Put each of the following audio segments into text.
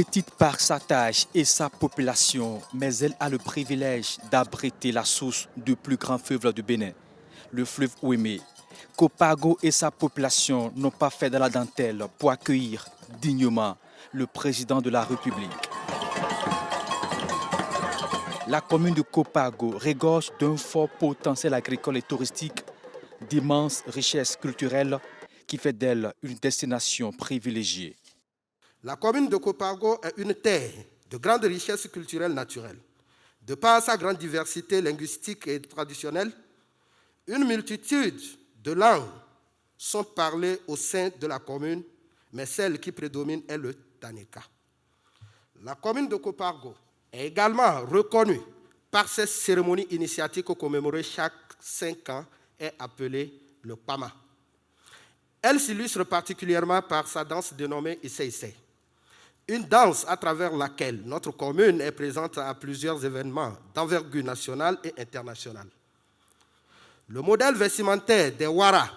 Petite par sa taille et sa population, mais elle a le privilège d'abriter la source du plus grand fleuve du Bénin, le fleuve Ouémé. Kopago et sa population n'ont pas fait de la dentelle pour accueillir dignement le président de la République. La commune de Kopago regorge d'un fort potentiel agricole et touristique, d'immenses richesses culturelles qui fait d'elle une destination privilégiée. La commune de Kopago est une terre de grande richesse culturelle naturelle. De par sa grande diversité linguistique et traditionnelle, une multitude de langues sont parlées au sein de la commune, mais celle qui prédomine est le Taneka. La commune de Kopago est également reconnue par ses cérémonies initiatiques commémorées chaque 5 ans et appelée le Pama. Elle s'illustre particulièrement par sa danse dénommée Issei Issei, une danse à travers laquelle notre commune est présente à plusieurs événements d'envergure nationale et internationale. Le modèle vestimentaire des Wara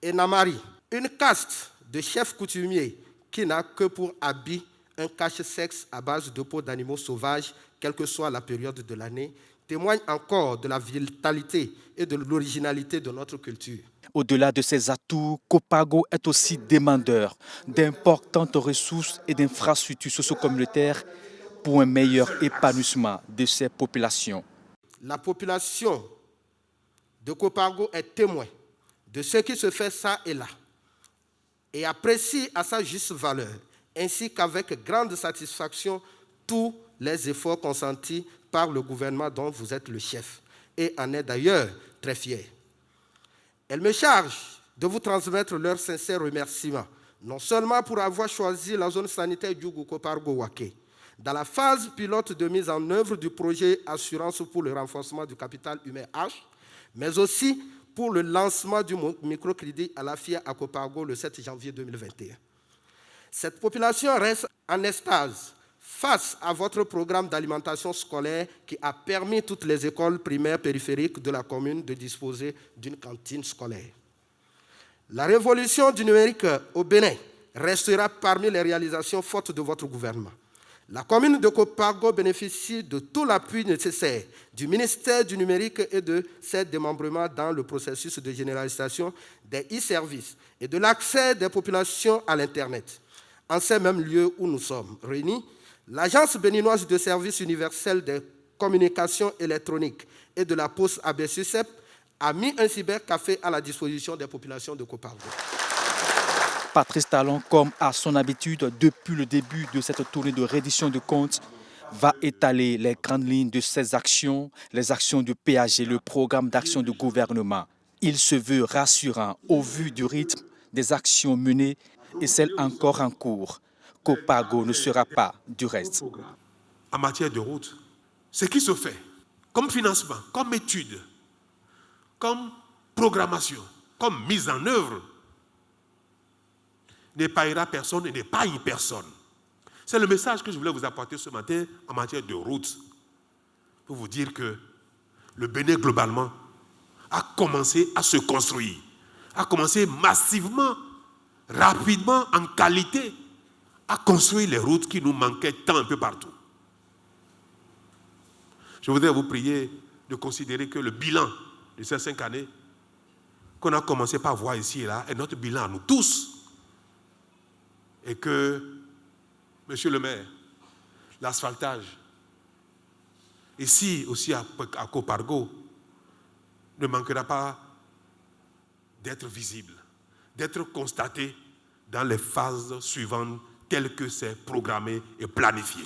et Namari, une caste de chefs coutumiers qui n'a que pour habit un cache-sexe à base de peau d'animaux sauvages, quelle que soit la période de l'année, témoigne encore de la vitalité et de l'originalité de notre culture. Au-delà de ses atouts, Kopago est aussi demandeur d'importantes ressources et d'infrastructures socio-communautaires pour un meilleur épanouissement de ses populations. La population de Kopago est témoin de ce qui se fait ça et là et apprécie à sa juste valeur, ainsi qu'avec grande satisfaction tous les efforts consentis par le gouvernement dont vous êtes le chef, et en est d'ailleurs très fier. Elle me charge de vous transmettre leurs sincères remerciements, non seulement pour avoir choisi la zone sanitaire Djougou Kopargo-Waké, dans la phase pilote de mise en œuvre du projet Assurance pour le renforcement du capital humain H, mais aussi pour le lancement du microcrédit à la FIA à Kopago le 7 janvier 2021. Cette population reste en extase face à votre programme d'alimentation scolaire qui a permis à toutes les écoles primaires périphériques de la commune de disposer d'une cantine scolaire. La révolution du numérique au Bénin restera parmi les réalisations fortes de votre gouvernement. La commune de Kopago bénéficie de tout l'appui nécessaire du ministère du numérique et de ses démembrements dans le processus de généralisation des e-services et de l'accès des populations à l'Internet. En ces mêmes lieux où nous sommes réunis, l'Agence béninoise de services universels des communications électroniques et de la poste ABSUCEP a mis un cybercafé à la disposition des populations de Kopago. Patrice Talon, comme à son habitude depuis le début de cette tournée de reddition de comptes, va étaler les grandes lignes de ses actions, les actions du PAG, le programme d'action du gouvernement. Il se veut rassurant au vu du rythme des actions menées et celles encore en cours. Kopago ne sera pas du reste. En matière de route, ce qui se fait comme financement, comme étude, comme programmation, comme mise en œuvre, n'épargnera personne et n'épargne personne. C'est le message que je voulais vous apporter ce matin en matière de route. Pour vous dire que le Bénin, globalement, a commencé à se construire, a commencé massivement, rapidement, en qualité, à construire les routes qui nous manquaient tant un peu partout. Je voudrais vous prier de considérer que le bilan de ces 5 années qu'on a commencé par voir ici et là est notre bilan à nous tous. Et que, monsieur le maire, l'asphaltage, ici aussi à Kopago, ne manquera pas d'être visible, d'être constaté dans les phases suivantes telles que c'est programmé et planifié.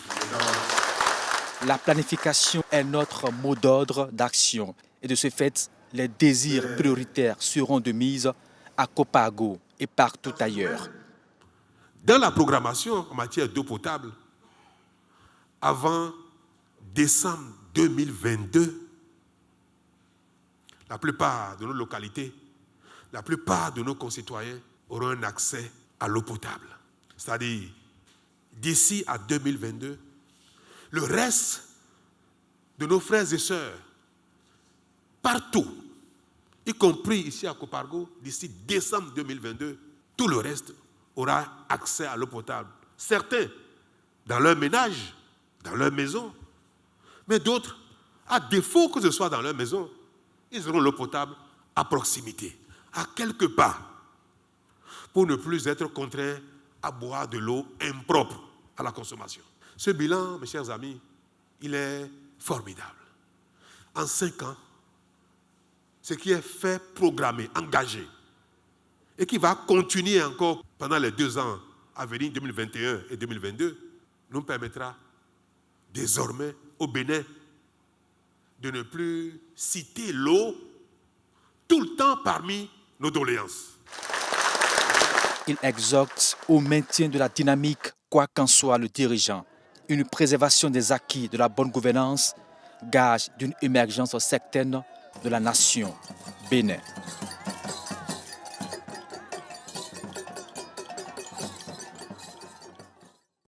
La planification est notre mot d'ordre d'action et de ce fait, les désirs prioritaires seront de mise à Kopago et partout ailleurs. Dans la programmation en matière d'eau potable, avant décembre 2022, la plupart de nos localités, la plupart de nos concitoyens auront un accès à l'eau potable. C'est-à-dire, d'ici à 2022, le reste de nos frères et sœurs, partout, y compris ici à Kopago, d'ici décembre 2022, tout le reste aura accès à l'eau potable. Certains dans leur ménage, dans leur maison. Mais d'autres, à défaut que ce soit dans leur maison, ils auront l'eau potable à proximité, à quelques pas, pour ne plus être contraints à boire de l'eau impropre à la consommation. Ce bilan, mes chers amis, il est formidable. En 5 ans, ce qui est fait, programmé, engagé, et qui va continuer encore pendant les 2 ans à venir, 2021 et 2022, nous permettra désormais au Bénin de ne plus citer l'eau tout le temps parmi nos doléances. Il exhorte au maintien de la dynamique, quoi qu'en soit le dirigeant. Une préservation des acquis de la bonne gouvernance, gage d'une émergence certaine de la nation Bénin.